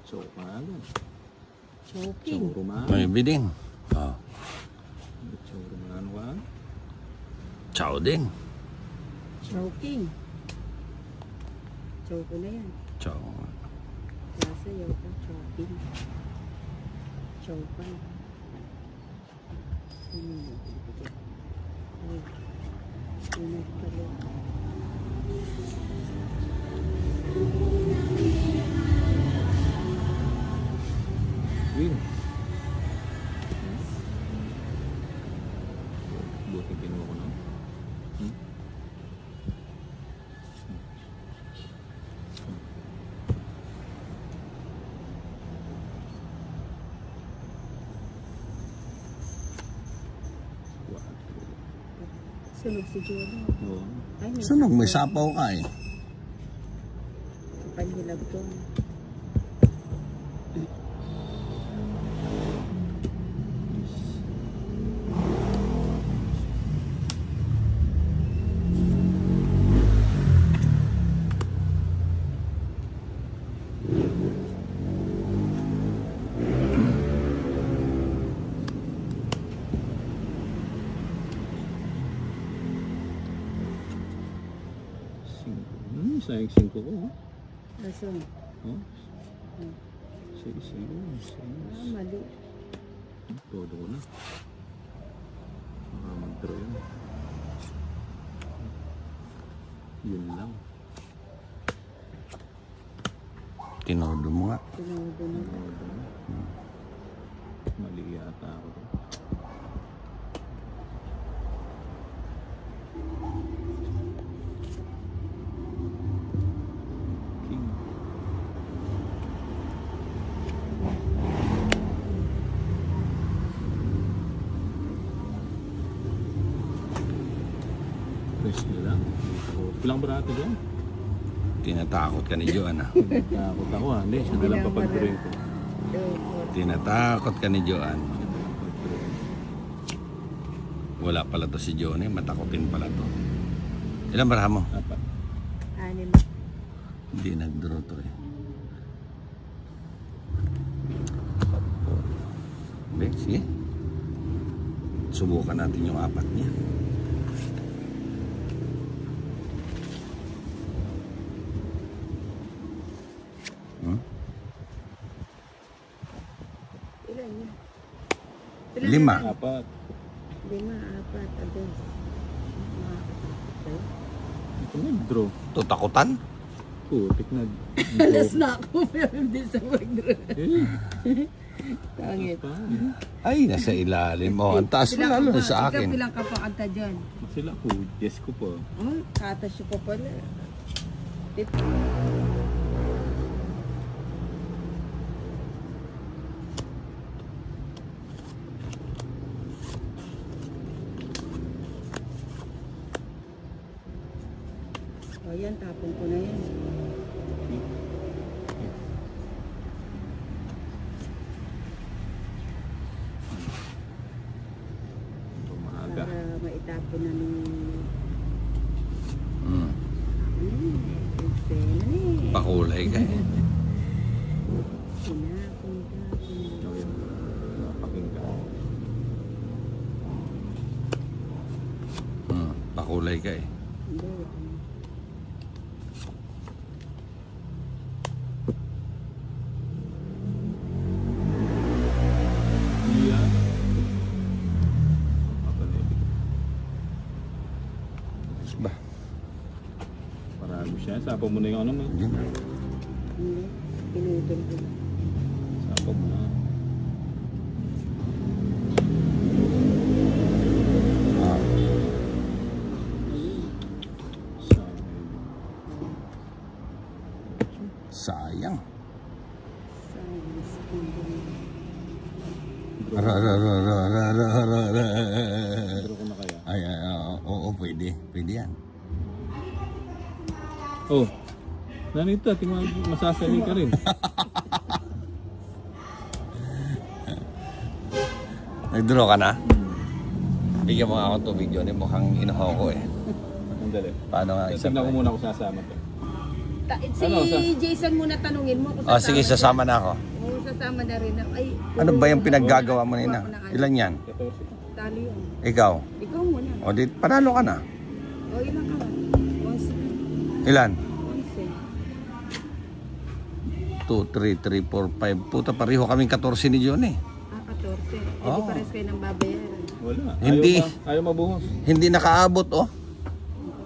Chokagan. Choking. Choruman. May biding. Oh. Choruman wa. Chow din. Choking. Choke na yan. Chow. Nasa yaw ka. Choking. Chokan. Ay. Inag pala. Win. Buti kinuha ko na. Sunog si Jola. Oo. Ay, Sunog, may sapaw ka eh. Panhilag to. Sayang 5 ko. Asan? Oh. 6. Mali. Todo ko na. Baka mag-draw yun. Yun lang. Tinodo mo nga. Tinodo mo. Mali yata ako. Bilang barato dyan? Tinatakot ka ni Joan ah. Tinatakot ako ah. Hindi, siya nalang papagdurin ko. Tinatakot ka ni Joan. Wala pala to si Joan eh. Matakotin pala to. Ilan baraha mo? 6. Hindi nag-draw to eh. Okay, sige. Subukan natin yung 4 niya. Ilan yan? 5. 4. 5, 4. Ados. Ito nag-draw. Tutakutan? Putik na. Alas na ako. Pero hindi sa mag-draw. Tangit. Ay, nasa ilalim. Oh, ang taas mo lalo sa akin. Ikaw pilang ka pa kanta dyan? Sila ko. Yes ko po. Katas siya pa pala. O yan, tapon ko na yan. Umaga. Para maitapon na nung... Pakulay ka eh. Sinapon ka. Ayun. Napakinggan. Pakulay ka eh. Hindi. Ba? Parado siya. Sapo mo na yung ano mo. Hindi na. Hindi. Pinutol ko na. Sapo mo na. Sayang. Draw ko na kaya. Ay, oo, pwede. Pwede yan. Oh. Nanito, tingnan masasaling ka rin. Nag-draw ka na? Bigyan mo nga ako tubig yun. Mukhang inuhaw ko eh. Andali. Paano nga isa Tignan ko pa? muna kung sasama to. Si Ano, Jason muna tanungin mo kung Ah, sige, sasama na ako. Oo, sasama na rin. Ay, Ano ba yung pinaggagawa mo nina? Ilan yan? 14. Tali yun. Ikaw? Ikaw muna. O di, panalo ka na. O, ilan ka ba? 11. Ilan? 11. 2, 3, 4, 5. Puta, pareho kaming 14 ni Johnny. Ah, 14. Hindi Oo. pares kayo ng babayaran. Wala. Hindi. Ayaw mabuhos. Hindi nakaabot, oh.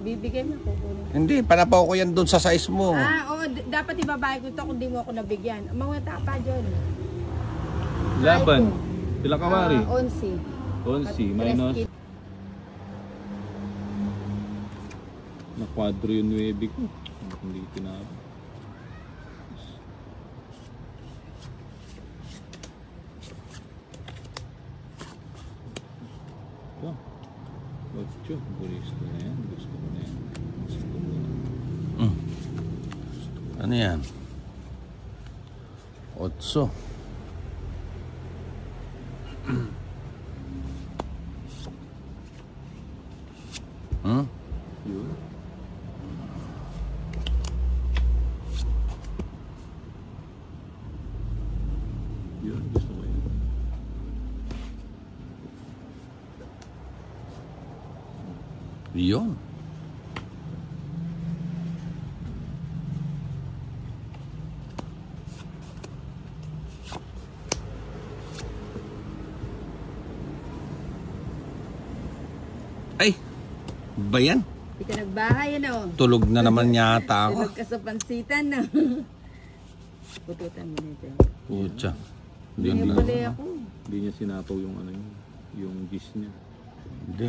Bibigay mo, kukunin. Hindi, panapaw ko yan doon sa size mo. Ah, oo. Dapat ibabayad ko ito kung di mo ako nabigyan. Mga tapa, John. Laban. Pila ka wari? 11. 11 minus. Na-quadro yung 9 ko. Hindi tinapos. Ito. 8. Gusto na yan. Gusto ko na yan. Gusto ko muna. Ano yan? 8. Hmm? Yun. Yun. Gusto ko yan. Yun. Ay, ba yan? Hindi ka nagbahay, ano? Tulog na naman yata ako. Tulog ka sa pansitan, no? Pututan mo nito. Pucha. Hindi Yun niya lang. pala ako. Hindi niya sinapaw yung ano yun. Yung gis niya. Hindi.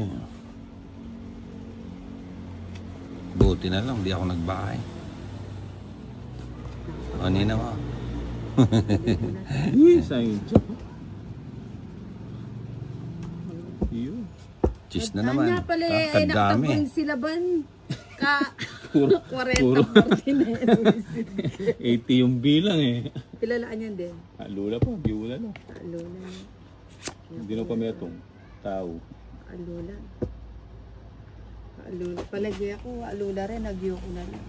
Buti na lang, di ako nagbahay. O, nina mo. Uy, sayang siya. Yun. Cheese na naman. Ano pala, Ah, ay kadami. nakatagpon sila ban? Ka... Puro- 40, 40 80 yung bilang eh. Kilalaan yan din. Alula pa, biula na. Alula. Hindi na pa metong tao. Alula. Alula. Palagi ako, alula rin. Nagyo ko na lang.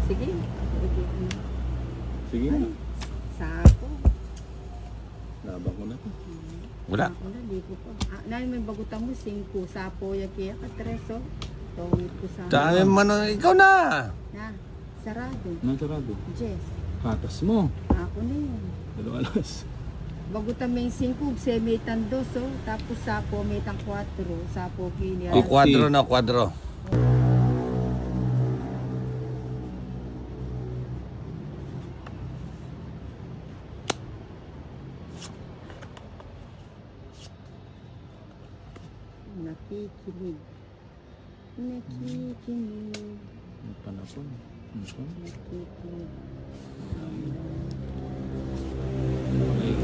Sige. Palagi ko na. Sige na. Sako. Laban ko na to. Wala. Ako na, di ko pa. Ah, na, may bagutan mo, 5. Sapo, yung kaya ka, 3. Tawid ko sa... Dami man, ikaw na. Na, sarado. Nasarado. Jess. Katas mo. Ako na yun. 2 alas. Bagutan may 5, se may tandos, oh. Tapos sapo, may tang 4. Sapo, kini. O, kwadro na, kwadro. Nakikinig. Nakikinig. Ang panapon. Nakikinig. Okay.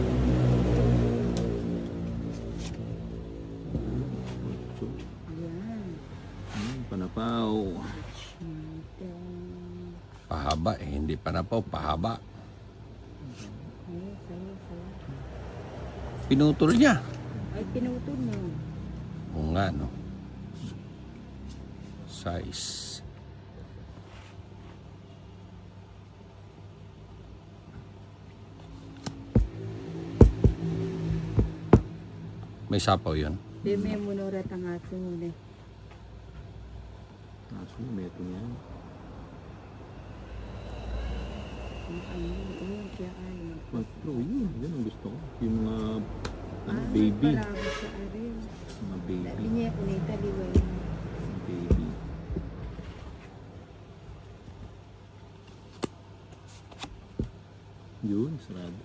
Yan. Panapaw. Pahaba, eh. Hindi panapaw, pahaba. Pinutol niya. Ay, pinutol na. Oo nga, no. Size. May sapaw yun. Di may munurat ang aso muna. Kaso metong yan. Ayun, kaya kaya. Pero yun ang gusto ko. Yung mga baby. Palabo sa arin. Mga baby. Sabi niya, kunita, liway. Mga baby. Yun, sarado.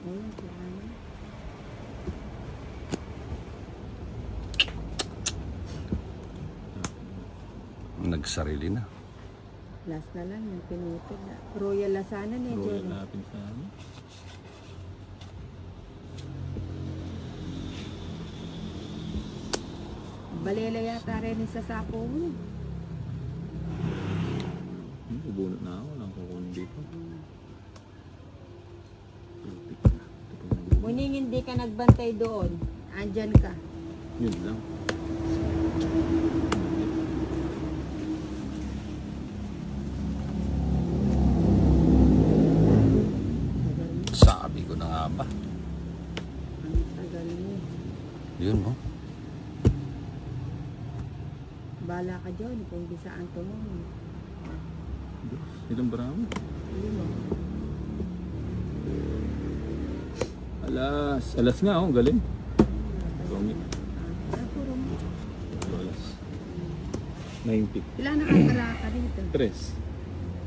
Ayun, kaya kaya. Nagsarili na. Last na lang, yung pinutol na. Royal Lasana ni Royal John. natin sa ano. Balela yata rin sa sapo mo. Ubunot na ako. Walang kukunin dito. Pilpik na. Ito pa Muning hindi ka nagbantay doon, andyan ka. Yun lang. Sabi ko na nga ba? Ang tagal mo. Yun mo. Bala ka dyan kung di saan tumulong. Ilang bravo? Hindi mo. Alas nga, oh, galing. Tommy. Puro mo. Alas. 90. Ilan nakakala ka dito? 3.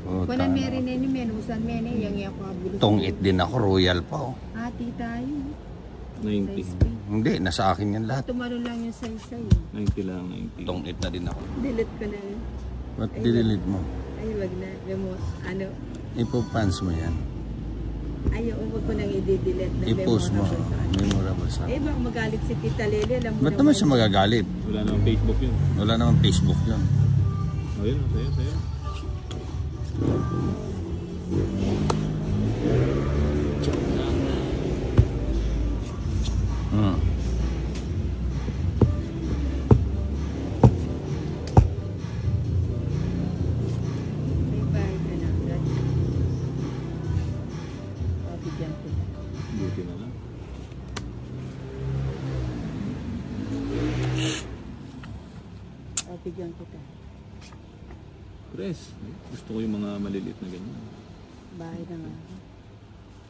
Oh, Wala meron ni menusan mene yang ako abulo. Tongit din ako, royal pa oh. Ati tayo. 90. Hindi, nasa akin yan lahat. Tumalo lang yung say-say. 90 lang, 90. Tongit na din ako. Delete ko na yun. Ba't dililid mo? Ay, wag na. Ano? Ipopans mo yan. Ayaw, wag ko nang i-delete na I-post mo. memorable sa akin. Memorable sa Eh, baka magalit si Tita Lele. Alam mo Ba't naman siya magagalit? Wala namang Facebook yun. Wala naman Facebook yun. Oh, yun, sa'yo. Hmm. May bayad ka na. Bigyan ko. Buti na lang. Bigyan kita. Press. Gusto ko yung mga maliliit na ganyan. Bahay na nga.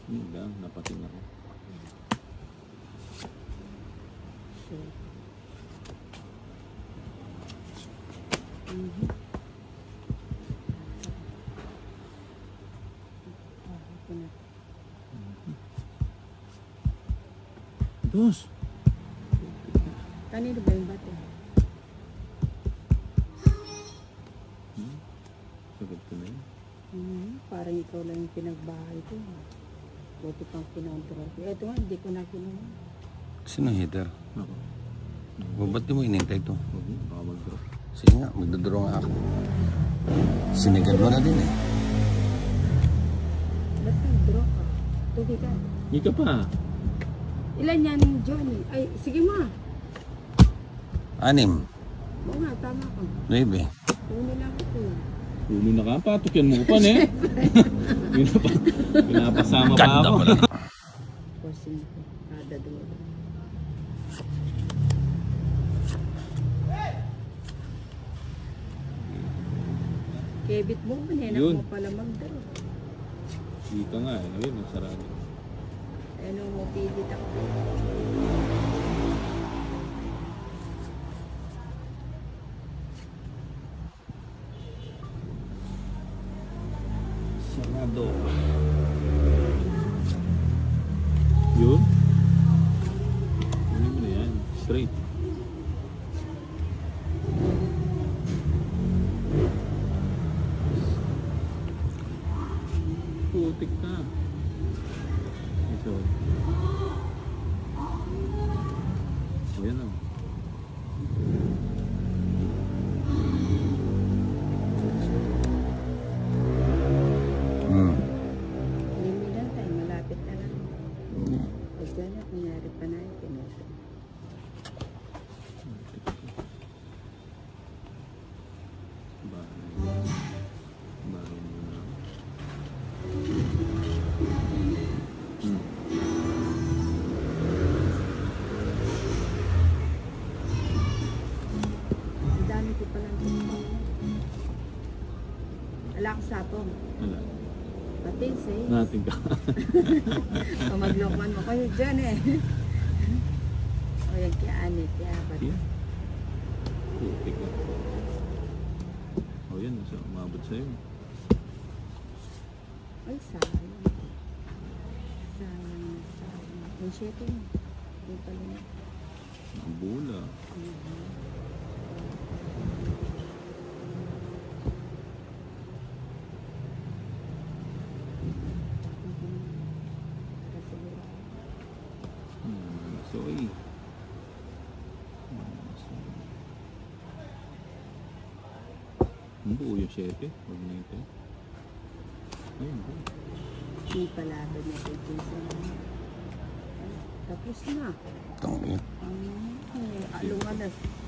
Yun lang, napating ako. Sure. Mhm. Ako na. Dos! Kanino ba yung bate? Sagad ko na yun. Parang ikaw lang yung pinagbahay ko. Buti pang kinontrol ko. Ito nga, hindi ko na kinuha. Sino hitter? Ako. O, ba't di mo inintay to? Huwag mo, baka mag-drop. Sige nga, magdodoro nga ako. Sinigad mo na din eh. Ba't nag-draw ka? Tubig ka. Hindi ka pa. Ilan yan, Johnny? Ay, sige ma. 6. Oo nga, tama ka. 9. Puno lang ako. Ulo na ka, patok yan mo upan eh. Pinapasama pa Ganda ako. mo lang. Posing ko. Kada duwa. Kebit mo, manenak Yun. mo pala mag-draw. Dito nga eh. Ayun, nasarado. Ano mo, pilit ako. Sarado. Yun. Kunin mo na yan. Straight. Putik ka. Ito. O yan o. Hmm. Hindi mo lang tayo, malapit na lang. Basta na, kunyari pa na yung pinuso. Bahay mo na. Ang dami ko palang tingin. Ala ko sapong. Wala. Patin say. Natin ka. O maglokman mo kayo dyan eh. O yung kianit, kaya ba't? Yan. Putik ka. O yan, nasa umabot sa'yo. Ay, sayang. Sayang na sayang. Yung sheto mo. Yung pala na. Ang bula. So, eh. Ang buo yung 7. Huwag na ito. Ay, ang buo. Hindi pala ba niya kay Jason? Tapos na. Tangin. Alungan na.